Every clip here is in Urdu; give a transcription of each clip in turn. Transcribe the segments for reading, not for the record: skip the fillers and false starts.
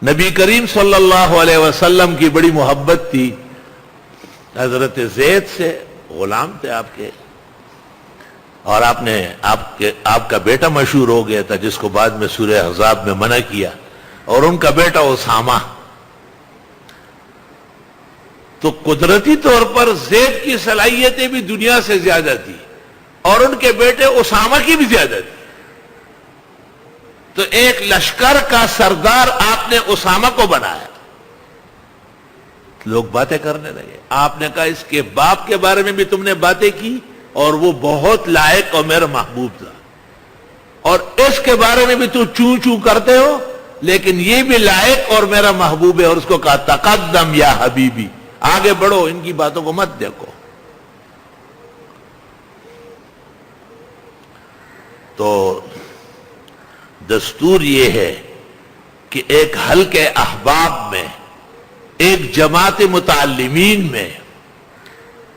نبی کریم صلی اللہ علیہ وسلم کی بڑی محبت تھی حضرت زید سے، غلام تھے آپ کے، اور آپ کا بیٹا مشہور ہو گیا تھا جس کو بعد میں سورہ احزاب میں منع کیا، اور ان کا بیٹا اسامہ. تو قدرتی طور پر زید کی صلاحیتیں بھی دنیا سے زیادہ تھی اور ان کے بیٹے اسامہ کی بھی زیادہ تھی. تو ایک لشکر کا سردار آپ نے اسامہ کو بنایا. لوگ باتیں کرنے لگے. آپ نے کہا اس کے باپ کے بارے میں بھی تم نے باتیں کی اور وہ بہت لائق اور میرا محبوب تھا، اور اس کے بارے میں بھی تو چوں چوں کرتے ہو، لیکن یہ بھی لائق اور میرا محبوب ہے. اور اس کو کہا تقدم یا حبیبی، آگے بڑھو، ان کی باتوں کو مت دیکھو. تو دستور یہ ہے کہ ایک حلقے احباب میں، ایک جماعت متعلمین میں،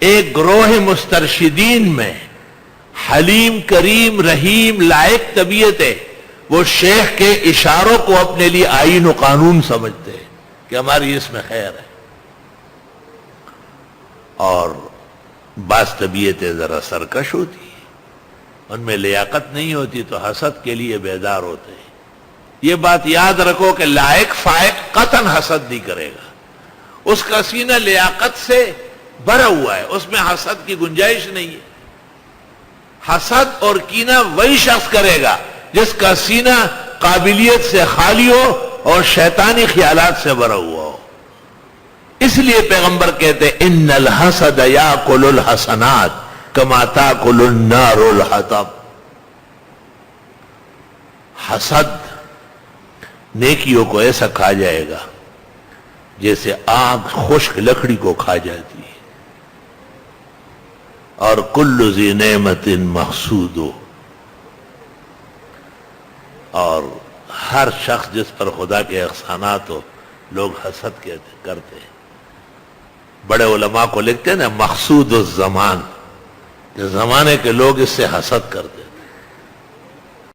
ایک گروہ مسترشدین میں حلیم کریم رحیم لائق طبیعتیں وہ شیخ کے اشاروں کو اپنے لیے آئین و قانون سمجھتے ہیں کہ ہماری اس میں خیر ہے. اور بعض طبیعتیں ذرا سرکش ہوتی ہیں، ان میں لیاقت نہیں ہوتی تو حسد کے لیے بیدار ہوتے ہیں. یہ بات یاد رکھو کہ لائق فائق قطعاً حسد نہیں کرے گا. اس کا سینہ لیاقت سے بھرا ہوا ہے، اس میں حسد کی گنجائش نہیں ہے. حسد اور کینہ وہی شخص کرے گا جس کا سینہ قابلیت سے خالی ہو اور شیطانی خیالات سے بھرا ہوا ہو. اس لیے پیغمبر کہتے ہیں ان الحسد یاکل الحسنات کما تاکل النار الحطب. حسد نیکیوں کو ایسا کھا جائے گا جیسے آگ خشک لکڑی کو کھا جاتی ہے. اور کل ذی نعمت محسود ہو، اور ہر شخص جس پر خدا کے احسانات ہو لوگ حسد کرتے ہیں. بڑے علماء کو لکھتے ہیں نا محسود الزمان، کہ زمانے کے لوگ اس سے حسد کرتے ہیں.